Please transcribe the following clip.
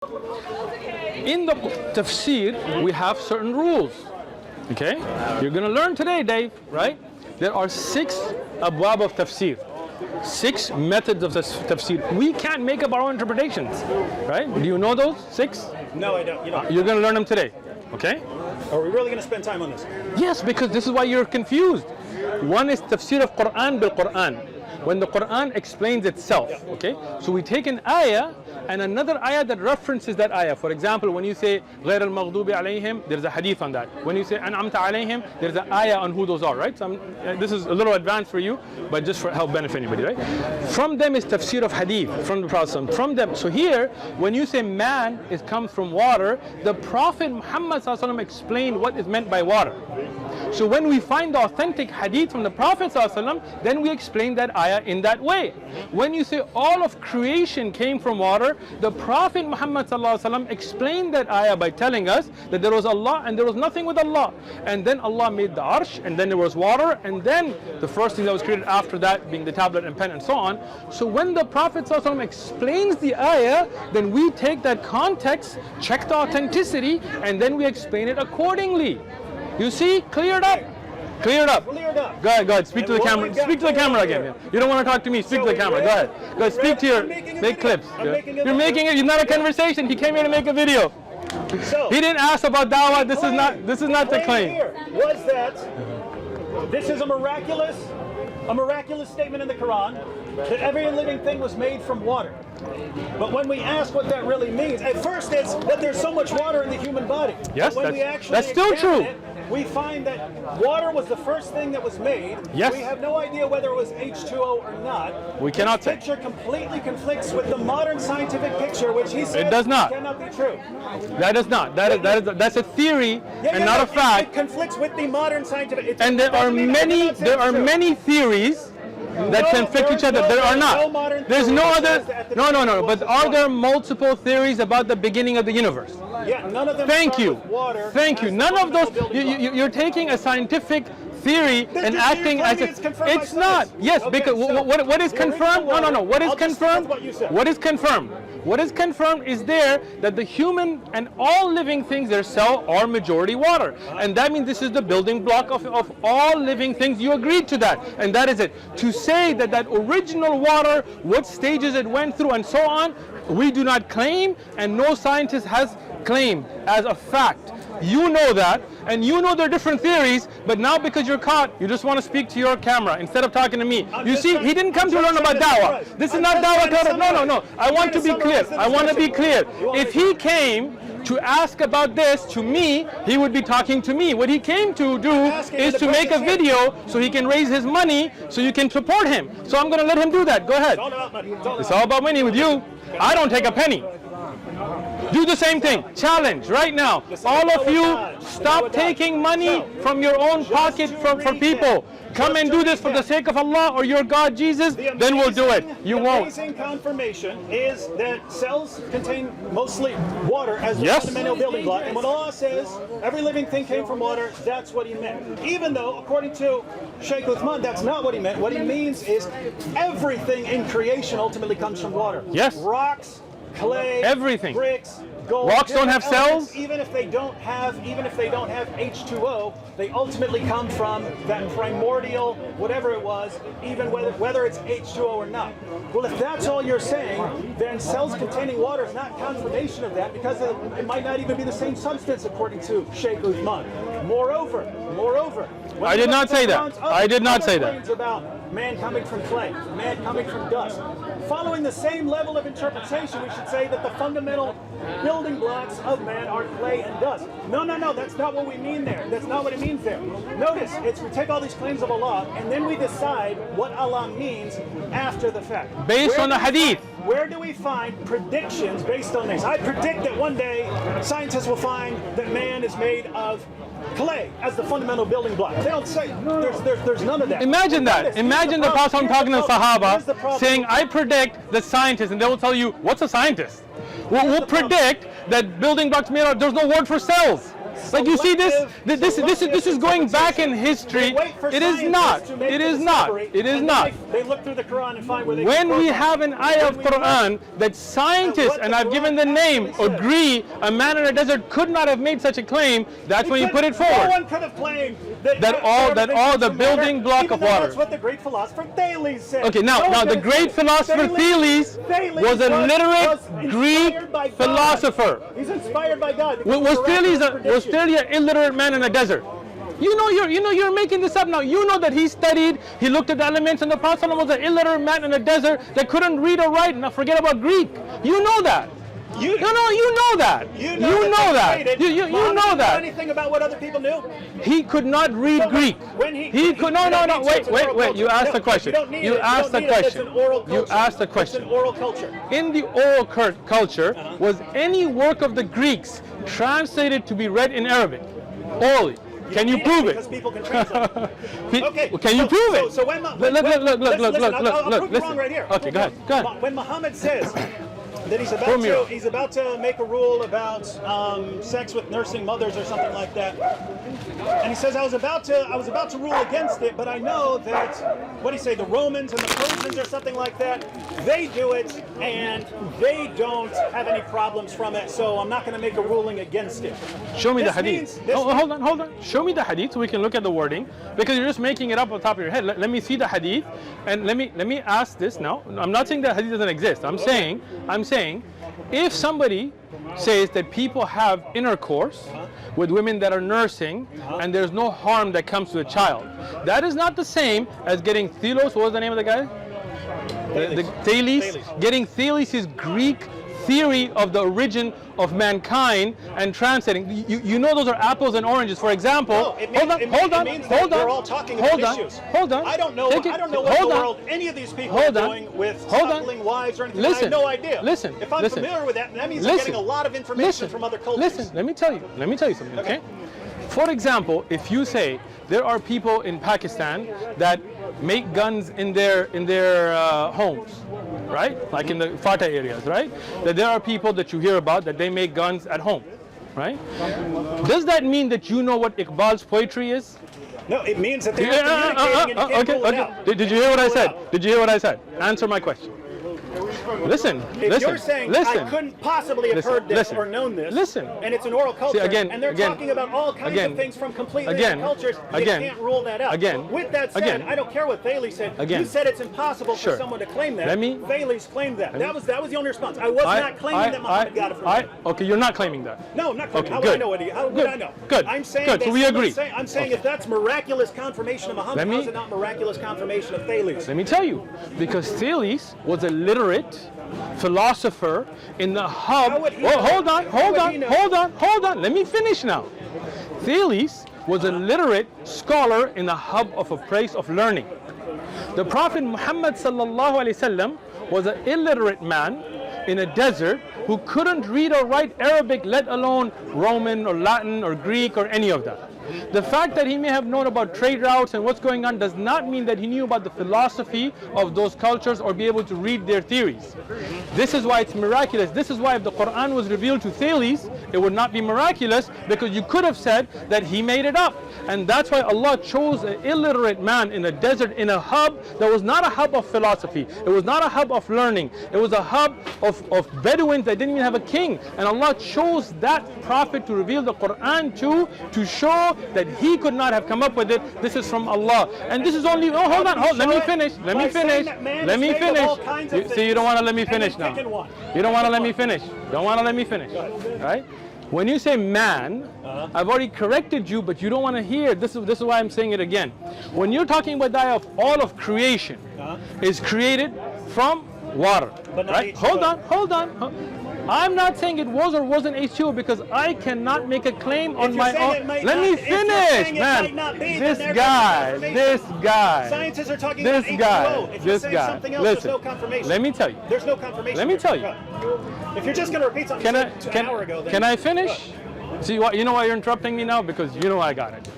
In the tafsir, we have certain rules. Okay? You're going to learn today, Dave, right? There are 6 abwab of tafsir. 6 methods of tafsir. We can't make up our own interpretations, right? Do you know those 6? No, I don't. You know. You're going to learn them today, okay? Are we really going to spend time on this? Yes, because this is why you're confused. One is tafsir of Quran bil Quran. When the Quran explains itself, okay? So we take an ayah and another ayah that references that ayah. For example, when you say غَيْرَ الْمَغْضُوبِ عَلَيْهِمْ, there's a hadith on that. When you say أَنْعَمْتَ عَلَيْهِمْ, there's an ayah on who those are, right? So this is a little advanced for you, but just for help benefit anybody, right? From them is tafsir of hadith, from the Prophet. From them, so here, when you say man comes from water, the Prophet Muhammad explained what is meant by water. So when we find the authentic hadith from the Prophet ﷺ, then we explain that ayah in that way. When you say all of creation came from water, the Prophet Muhammad ﷺ explained that ayah by telling us that there was Allah and there was nothing with Allah. And then Allah made the arsh, and then there was water, and then the first thing that was created after that being the tablet and pen and so on. So when the Prophet ﷺ explains the ayah, then we take that context, check the authenticity, and then we explain it accordingly. You see, cleared up. Cleared up. Cleared up. Go ahead, speak to the camera. Speak to the camera again. You don't want to talk to me. Speak to the camera. Go ahead. Go ahead. Speak to your. Make clips. You're making it. It's not a conversation. He came here to make a video. So He didn't ask about dawah. This is not the claim. Here was that this is a miraculous statement in the Quran that every living thing was made from water. But when we ask what that really means, at first it's that there's so much water in the human body. Yes, but when we actually that's still true. We find that water was the first thing that was made. Yes. We have no idea whether it was H2O or not. We cannot say. This picture completely conflicts with the modern scientific picture, which he says It does not. cannot be true. That is not. That's a theory and not a fact. It conflicts with the modern scientific. And there are many theories that conflict each other. There are not. There's no other. No. But are there multiple theories about the beginning of the universe? Yeah, none of them. Thank you. Water. Thank you. None of those. You're taking a scientific theory and acting as if it's not. Yes, because what is confirmed? No. What is confirmed? What is confirmed? What is confirmed is there that the human and all living things, their cell are majority water. And that means this is the building block of all living things. You agreed to that. And that is it. To say that that original water, what stages it went through and so on, we do not claim, and no scientist has claimed as a fact. You know that, and you know there are different theories, but now because you're caught, you just want to speak to your camera instead of talking to me. You see, he didn't come to learn about dawah. This is not dawah. No. I want to be clear. I want to be clear. If he came to ask about this to me, he would be talking to me. What he came to do is to make a video so he can raise his money so you can support him. So I'm going to let him do that. Go ahead. It's all about money with you. I don't take a penny. Do the same thing. Challenge right now. All of you, stop taking money from your own pocket for people. Come and do this for the sake of Allah or your God Jesus, then we'll do it. You won't. The amazing confirmation is that cells contain mostly water as the fundamental building block. And when Allah says every living thing came from water, that's what he meant. Even though, according to Sheikh Uthman, that's not what he meant. What he means is everything in creation ultimately comes from water. Yes. Rocks, clay, everything. bricks, gold. Rocks don't have cells? Even if they don't have H2O, they ultimately come from that primordial, whatever it was, even whether it's H2O or not. Well, if that's all you're saying, then cells containing water is not confirmation of that, because it might not even be the same substance according to Sheikh Uthman. Moreover, I did not say that. I did not say that. About man coming from clay, man coming from dust. Following the same level of interpretation, we should say that the fundamental building blocks of man are clay and dust. No, that's not what we mean there. That's not what it means there. Notice, we take all these claims of Allah, and then we decide what Allah means after the fact. Based on the hadith. Where do we find predictions based on this? I predict that one day scientists will find that man is made of clay as the fundamental building block. They don't say there's none of that. Imagine that. Imagine the Prophet talking to the Sahaba saying, I predict the scientist, and they will tell you, what's a scientist? We'll predict that building blocks made out, there's no word for cells. Like you see this is going back in history. It is not. It is not. It is not. They look through the Quran and find where they. When we have an ayah of Quran that scientists, and I've given the name, agree a man in a desert could not have made such a claim, that's when you put it forward. No one could have claimed that all the building block of water. That's what the great philosopher Thales said. Okay, now the great philosopher Thales was a literate Greek philosopher. He's inspired by God. Was Thales an illiterate man in a desert? You're making this up now. You know that he studied, he looked at the elements, and the Prophet was an illiterate man in a desert that couldn't read or write. Now forget about Greek. You know that. You know that. You know that. You know that. Anything about what other people knew? He could not read Greek. He could no. Wait. You asked the question. You asked the question. You asked the question. It's an oral culture. In the oral culture, was any work of the Greeks translated to be read in Arabic orally? Can you prove it? Because people can translate. Okay. Can you prove it? So when look. I'll prove you wrong right here. Okay, go ahead. When Muhammad says that he's about to make a rule about sex with nursing mothers or something like that, and he says I was about to rule against it, but I know that what do you say, the Romans and the Persians or something like that, they do it and they don't have any problems from it, so I'm not going to make a ruling against it. Show me the hadith. Hold on. Show me the hadith so we can look at the wording, because you're just making it up on top of your head. Let me see the hadith, and let me ask this now. I'm not saying that hadith doesn't exist. I'm saying if somebody says that people have intercourse with women that are nursing and there's no harm that comes to the child, that is not the same as getting Thelos. What was the name of the guy? Thales. Getting Thales' Greek theory of the origin of mankind and translating. You know those are apples and oranges. For example, hold on. We're all talking about issues. Hold on. I don't know what in the world any of these people are doing with smuggling wives or anything. I have no idea. If I'm familiar with that, that means I'm getting a lot of information from other cultures. Listen, let me tell you something, okay? For example, if you say there are people in Pakistan that make guns in their homes, right? Like in the Fatah areas, right? That there are people that you hear about that they make guns at home, right? Does that mean that you know what Iqbal's poetry is? No, it means that they're communicating and you can't rule it out. Did you hear what I said? Did you hear what I said? Answer my question. Listen. You're saying I couldn't possibly have heard this or known this, and it's an oral culture, and they're talking about all kinds of things from completely different cultures, you can't rule that out. With that said, I don't care what Thales said. You said it's impossible for someone to claim that. Thales claimed that. That was the only response. I was not claiming that Muhammad got it from him. Okay, you're not claiming that. No, I'm not claiming. How would I know? How would I know? Good. I'm saying Good. So we agree. I'm saying if that's miraculous confirmation of Muhammad, how is it not miraculous confirmation of Thales? Let me tell you, because Thales was a literate philosopher in the hub. Hold on. Let me finish now. Thales was a literate scholar in the hub of a place of learning. The Prophet Muhammad sallallahu alaihi wasallam was an illiterate man in a desert who couldn't read or write Arabic, let alone Roman or Latin or Greek or any of that. The fact that he may have known about trade routes and what's going on does not mean that he knew about the philosophy of those cultures or be able to read their theories. This is why it's miraculous. This is why if the Quran was revealed to Thales, it would not be miraculous, because you could have said that he made it up. And that's why Allah chose an illiterate man in a desert, in a hub that was not a hub of philosophy. It was not a hub of learning. It was a hub of Bedouins that didn't even have a king. And Allah chose that prophet to reveal the Quran to show that he could not have come up with it. This is from Allah. And this is only, hold on, let me finish. See, you don't want to let me finish now. You don't want to let me finish. Right? When you say man, I've already corrected you, but you don't want to hear. This is why I'm saying it again. When you're talking about the idea of all of creation is created from water, right? Hold on. I'm not saying it was or wasn't H2O, because I cannot make a claim on my own. Let me finish, man. This guy. Scientists are talking about H2O. If you're saying something else, there's no confirmation. Let me tell you. There's no confirmation. Let me tell you. If you're just going to repeat something you said an hour ago, then can I finish? See, you know why you're interrupting me now? Because you know I got it.